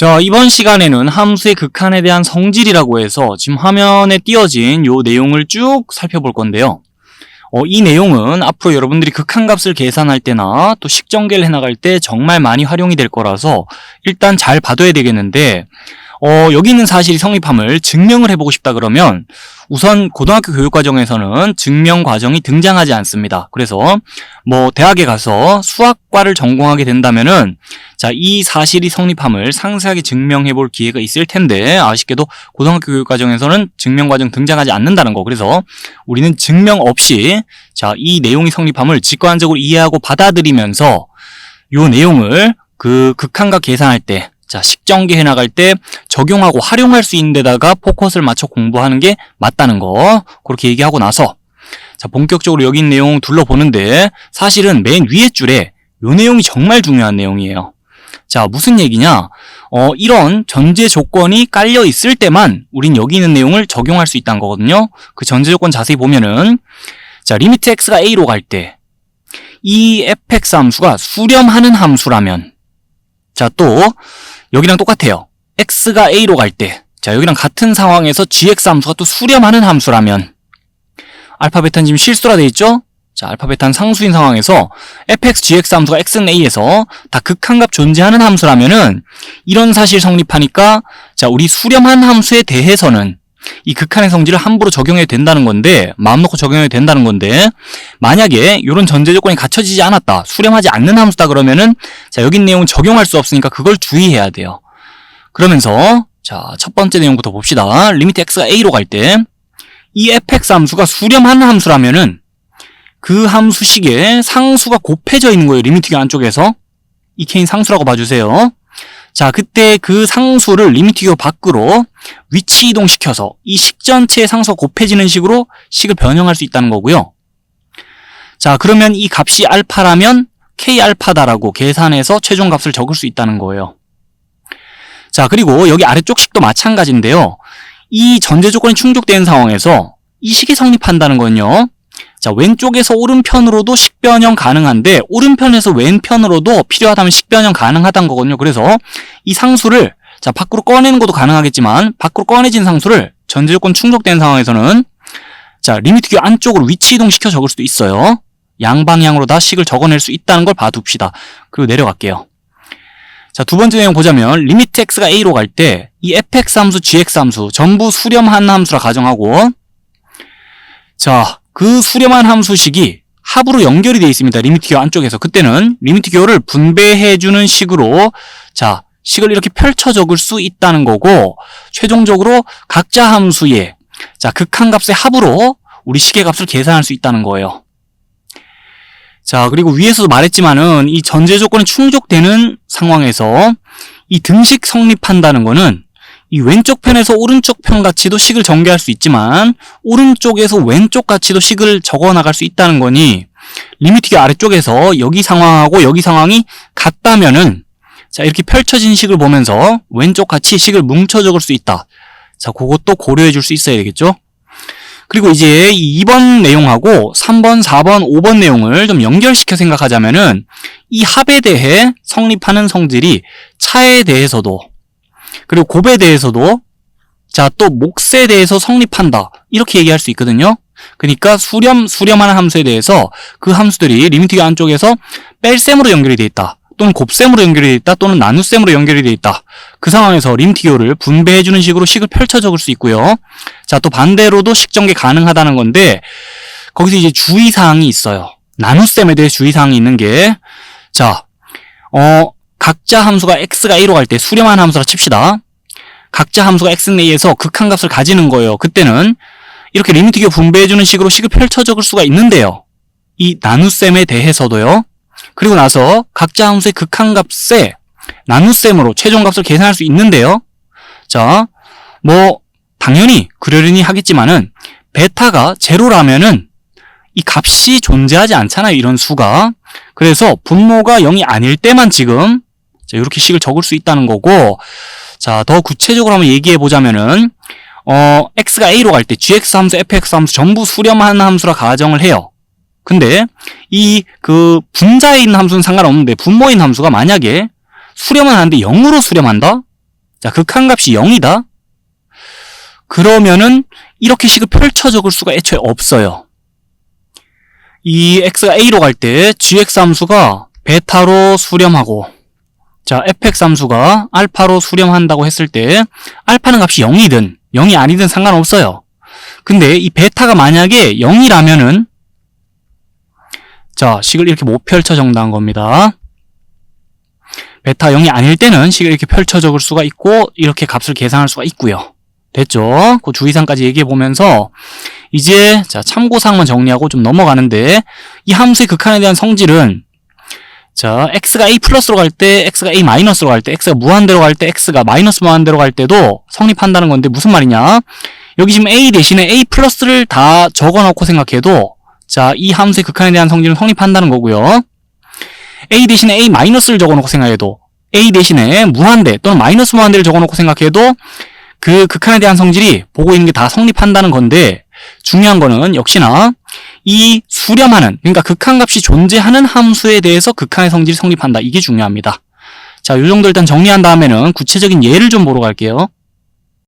자, 이번 시간에는 함수의 극한에 대한 성질이라고 해서 지금 화면에 띄어진 요 내용을 쭉 살펴볼 건데요. 이 내용은 앞으로 여러분들이 극한값을 계산할 때나 또 식전개를 해나갈 때 정말 많이 활용이 될 거라서 일단 잘 봐둬야 되겠는데, 여기 있는 사실이 성립함을 증명을 해보고 싶다 그러면 우선 고등학교 교육과정에서는 증명 과정이 등장하지 않습니다. 그래서 대학에 가서 수학과를 전공하게 된다면은 자, 이 사실이 성립함을 상세하게 증명해 볼 기회가 있을 텐데 아쉽게도 고등학교 교육과정에서는 증명 과정 등장하지 않는다는 거. 그래서 우리는 증명 없이 자, 이 내용이 성립함을 직관적으로 이해하고 받아들이면서 요 내용을 그 극한값 계산할 때 자, 식전개 해나갈 때 적용하고 활용할 수 있는 데다가 포커스를 맞춰 공부하는 게 맞다는 거. 그렇게 얘기하고 나서 자, 본격적으로 여기 있는 내용 둘러보는데 사실은 맨 위에 줄에 요 내용이 정말 중요한 내용이에요. 자, 무슨 얘기냐? 이런 전제 조건이 깔려 있을 때만 우린 여기 있는 내용을 적용할 수 있다는 거거든요. 그 전제 조건 자세히 보면은 자, 리미트 x가 a로 갈 때 이 fx 함수가 수렴하는 함수라면 자, 또 여기랑 똑같아요. x가 a로 갈 때 자, 여기랑 같은 상황에서 gx 함수가 또 수렴하는 함수라면 알파 베타는 지금 실수라 돼 있죠? 자, 알파 베타는 상수인 상황에서 fx, gx 함수가 x는 a에서 다 극한값 존재하는 함수라면은 이런 사실 성립하니까 자, 우리 수렴한 함수에 대해서는 이 극한의 성질을 함부로 적용해도 된다는 건데, 마음 놓고 적용해도 된다는 건데, 만약에 이런 전제 조건이 갖춰지지 않았다, 수렴하지 않는 함수다 그러면은 자, 여기 있는 내용은 적용할 수 없으니까 그걸 주의해야 돼요. 그러면서 자, 첫 번째 내용부터 봅시다. 리미트 x가 a로 갈 때 이 fx 함수가 수렴하는 함수라면은 그 함수식에 상수가 곱해져 있는 거예요. 리미트 교 안쪽에서. 이 k는 상수라고 봐주세요. 자, 그때 그 상수를 리미트 교 밖으로 위치 이동시켜서 이 식 전체의 상수가 곱해지는 식으로 식을 변형할 수 있다는 거고요. 자, 그러면 이 값이 알파라면 k 알파다라고 계산해서 최종값을 적을 수 있다는 거예요. 자, 그리고 여기 아래쪽 식도 마찬가지인데요. 이 전제 조건이 충족된 상황에서 이 식이 성립한다는 건요. 자, 왼쪽에서 오른편으로도 식변형 가능한데 오른편에서 왼편으로도 필요하다면 식변형 가능하다는 거거든요. 그래서 이 상수를 자, 밖으로 꺼내는 것도 가능하겠지만 밖으로 꺼내진 상수를 전제 조건 충족된 상황에서는 자, 리미트 교 안쪽으로 위치 이동시켜 적을 수도 있어요. 양방향으로 다 식을 적어낼 수 있다는 걸 봐둡시다. 그리고 내려갈게요. 자, 두 번째 내용 보자면 리미트 x가 a로 갈 때 이 fx 함수, gx 함수 전부 수렴한 함수라 가정하고 자, 그 수렴한 함수식이 합으로 연결이 되어 있습니다. 리미트 교 안쪽에서. 그때는 리미트 교를 분배해주는 식으로 자, 식을 이렇게 펼쳐 적을 수 있다는 거고 최종적으로 각자 함수의 자, 극한값의 합으로 우리 식의 값을 계산할 수 있다는 거예요. 자, 그리고 위에서도 말했지만은 이 전제 조건이 충족되는 상황에서 이 등식 성립한다는 거는 이 왼쪽 편에서 오른쪽 편 가치도 식을 전개할 수 있지만 오른쪽에서 왼쪽 가치도 식을 적어 나갈 수 있다는 거니 리미트 교 아래쪽에서 여기 상황하고 여기 상황이 같다면은 자, 이렇게 펼쳐진 식을 보면서 왼쪽 가치 식을 뭉쳐 적을 수 있다. 자, 그것도 고려해 줄 수 있어야 되겠죠? 그리고 이제 이 2번 내용하고 3번, 4번, 5번 내용을 좀 연결시켜 생각하자면은 이 합에 대해 성립하는 성질이 차에 대해서도 그리고 곱에 대해서도 자, 또 몫에 대해서 성립한다. 이렇게 얘기할 수 있거든요. 그러니까 수렴하는 함수에 대해서 그 함수들이 리미트 교 안쪽에서 뺄셈으로 연결이 되어 있다. 또는 곱셈으로 연결이 되어 있다. 또는 나눗셈으로 연결이 되어 있다. 그 상황에서 리미트 교를 분배해주는 식으로 식을 펼쳐 적을 수 있고요. 자, 또 반대로도 식전개 가능하다는 건데 거기서 이제 주의사항이 있어요. 나눗셈에 대해 주의사항이 있는 게 자, 각자 함수가 x가 a로 갈 때 수렴한 함수라 칩시다. 각자 함수가 x는 a에서 극한값을 가지는 거예요. 그때는 이렇게 리미트 교 분배해주는 식으로 식을 펼쳐 적을 수가 있는데요. 이 나눗셈에 대해서도요. 그리고 나서 각자 함수의 극한값에 나눗셈으로 최종값을 계산할 수 있는데요. 자, 당연히 그러려니 하겠지만은 베타가 제로라면은 이 값이 존재하지 않잖아요. 이런 수가. 그래서 분모가 0이 아닐 때만 지금 자, 이렇게 식을 적을 수 있다는 거고 자, 더 구체적으로 한번 얘기해 보자면은 x가 a로 갈 때 gx 함수, fx 함수 전부 수렴한 함수라 가정을 해요. 근데 이 분자에 있는 함수는 상관없는데 분모인 함수가 만약에 수렴은 하는데 0으로 수렴한다? 자, 극한값이 0이다? 그러면은 이렇게 식을 펼쳐 적을 수가 애초에 없어요. 이 x가 a로 갈 때 gx 함수가 베타로 수렴하고, 자, fx 함수가 알파로 수렴한다고 했을 때 알파는 값이 0이든 0이 아니든 상관없어요. 근데 이 베타가 만약에 0이라면은 자, 식을 이렇게 못 펼쳐 적는다는 겁니다. 베타 0이 아닐 때는 식을 이렇게 펼쳐 적을 수가 있고 이렇게 값을 계산할 수가 있고요. 됐죠? 그 주의사항까지 얘기해 보면서 이제 자, 참고사항만 정리하고 좀 넘어가는데, 이 함수의 극한에 대한 성질은 자, x가 a 플러스로 갈 때, x가 a 마이너스로 갈 때, x가 무한대로 갈 때, x가 마이너스 무한대로 갈 때도 성립한다는 건데 무슨 말이냐? 여기 지금 a 대신에 a 플러스를 다 적어놓고 생각해도 자, 이 함수의 극한에 대한 성질은 성립한다는 거고요. a 대신에 a 마이너스를 적어놓고 생각해도, a 대신에 무한대 또는 마이너스 무한대를 적어놓고 생각해도 그 극한에 대한 성질이 보고 있는 게 다 성립한다는 건데, 중요한 거는 역시나 이 수렴하는, 그러니까 극한값이 존재하는 함수에 대해서 극한의 성질이 성립한다. 이게 중요합니다. 자, 이 정도 일단 정리한 다음에는 구체적인 예를 좀 보러 갈게요.